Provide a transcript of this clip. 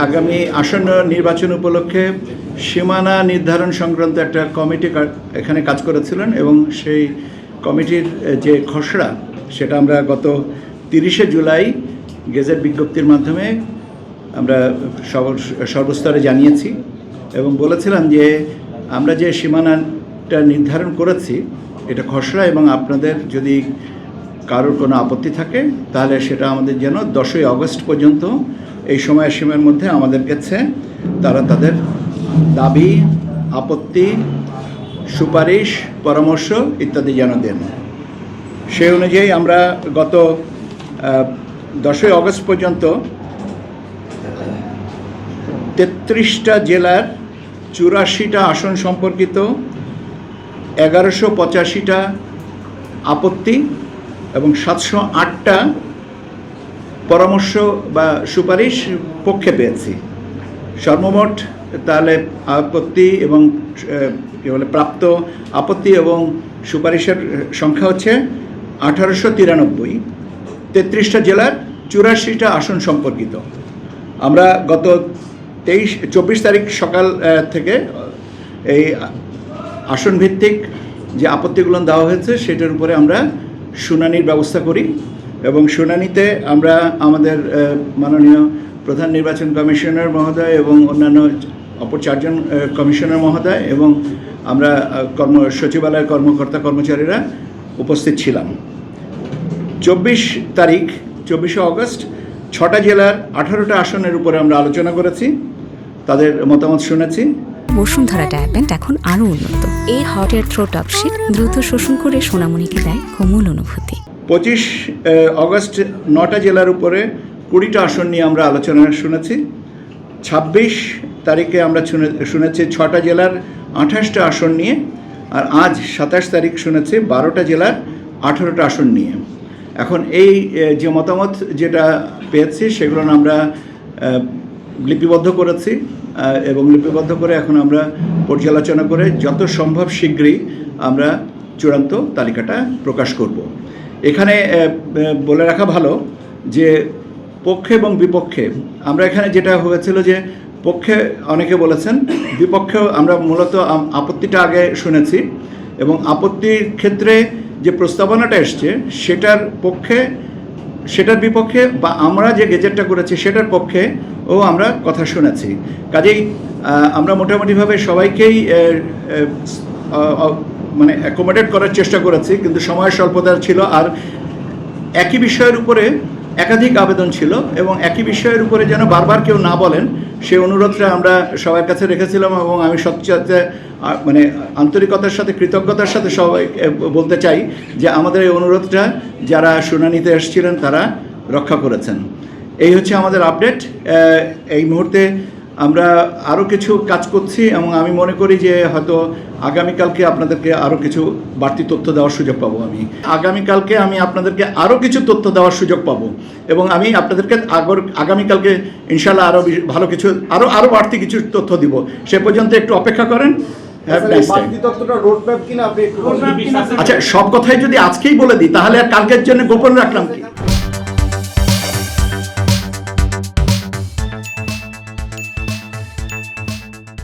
আগামী আসন্ন নির্বাচন উপলক্ষে সীমানা নির্ধারণ সংক্রান্ত একটা কমিটি এখানে কাজ করেছিলেন এবং সেই কমিটির যে খসড়া সেটা আমরা গত 30শে জুলাই গেজেট বিজ্ঞপ্তির মাধ্যমে আমরা সর্বস্তরে জানিয়েছি এবং বলেছিলাম যে আমরা যে সীমানাটা নির্ধারণ করেছি এটা খসড়া এবং আপনাদের যদি কারোর কোনো আপত্তি থাকে তাহলে সেটা আমাদের যেন 10ই আগস্ট পর্যন্ত এই সময়সীমার মধ্যে আমাদের কাছে তারা তাদের দাবি, আপত্তি, সুপারিশ, পরামর্শ ইত্যাদি যেন দেন। সেই অনুযায়ী আমরা গত 10ই আগস্ট পর্যন্ত 33টা জেলার 84টা আসন সম্পর্কিত 1185টা আপত্তি এবং 708টা পরামর্শ বা সুপারিশ পক্ষে পেয়েছি। সর্বমোট তাহলে আপত্তি এবং প্রাপ্ত আপত্তি এবং সুপারিশের সংখ্যা হচ্ছে 1893, 33টা জেলার 84টা আসন সম্পর্কিত। আমরা গত 24 তারিখ সকাল থেকে এই আসন ভিত্তিক যে আপত্তিগুলো দেওয়া হয়েছে সেটার উপরে আমরা শুনানির ব্যবস্থা করি এবং শুনানিতে আমরা আমাদের মাননীয় প্রধান নির্বাচন কমিশনার মহোদয় এবং অন্যান্য অপর 4 জন কমিশনার মহোদয় এবং আমরা সচিবালয়ের কর্মকর্তা কর্মচারীরা উপস্থিত ছিলাম। 24শে আগস্ট 6টা জেলার 18টা আসনের উপরে আমরা আলোচনা করেছি, তাদের মতামত শুনেছি। বসুন্ধরা ডায়াপেন্ট এখন আরও উন্নত। এই হট এয়ার থ্রো টপশিট দ্রুত শোষণ করে সোনামণিকে দেয় কোমল অনুভূতি। 25 আগস্ট 9টা জেলার উপরে 20টা আসন নিয়ে আমরা আলোচনা শুনেছি। 26 তারিখে আমরা শুনেছি 6টা জেলার 28টা আসন নিয়ে, আর আজ 27 তারিখ শুনেছি 12টা জেলার 18টা আসন নিয়ে। এখন এই যে মতামত যেটা পেয়েছি সেগুলো আমরা লিপিবদ্ধ করেছি এবং লিপিবদ্ধ করে এখন আমরা পর্যালোচনা করে যত সম্ভব শীঘ্রই আমরা চূড়ান্ত তালিকাটা প্রকাশ করব। এখানে বলে রাখা ভালো যে পক্ষে এবং বিপক্ষে আমরা এখানে যেটা হয়েছিল যে পক্ষে অনেকে বলেছেন, বিপক্ষেও আমরা মূলত আপত্তিটা আগে শুনেছি এবং আপত্তির ক্ষেত্রে যে প্রস্তাবনাটা এসছে সেটার বিপক্ষে বা আমরা যে গেজেটটা করেছি সেটার পক্ষে আমরা কথা শুনেছি। কাজেই আমরা মোটামুটিভাবে সবাইকেই মানে অ্যাকোমোডেট করার চেষ্টা করেছি, কিন্তু সময় স্বল্পতা ছিল আর একই বিষয়ের উপরে একাধিক আবেদন ছিল এবং একই বিষয়ের উপরে যেন বারবার কেউ না বলেন সেই অনুরোধটা আমরা সবার কাছে রেখেছিলাম এবং আমি সবচেয়ে মানে আন্তরিকতার সাথে কৃতজ্ঞতার সাথে সবাই বলতে চাই যে আমাদের এই অনুরোধটা যারা শুনানিতে এসেছিলেন তারা রক্ষা করেছেন। এই হচ্ছে আমাদের আপডেট। এই মুহূর্তে আমরা আরও কিছু কাজ করছি এবং আমি মনে করি যে হয়তো আগামীকালকে আপনাদেরকে আরও কিছু বাড়তি তথ্য দেওয়ার সুযোগ পাবো। আগামীকালকে আমি আপনাদেরকে আরও কিছু তথ্য দেওয়ার সুযোগ পাবো এবং আমি আপনাদেরকে আগামীকালকে ইনশাল্লাহ আরও ভালো কিছু আরও বাড়তি কিছু তথ্য দিব। সে পর্যন্ত একটু অপেক্ষা করেন। আচ্ছা, সব কথাই যদি আজকেই বলে দিই তাহলে আর কালকের জন্য গোপন রাখলাম কি?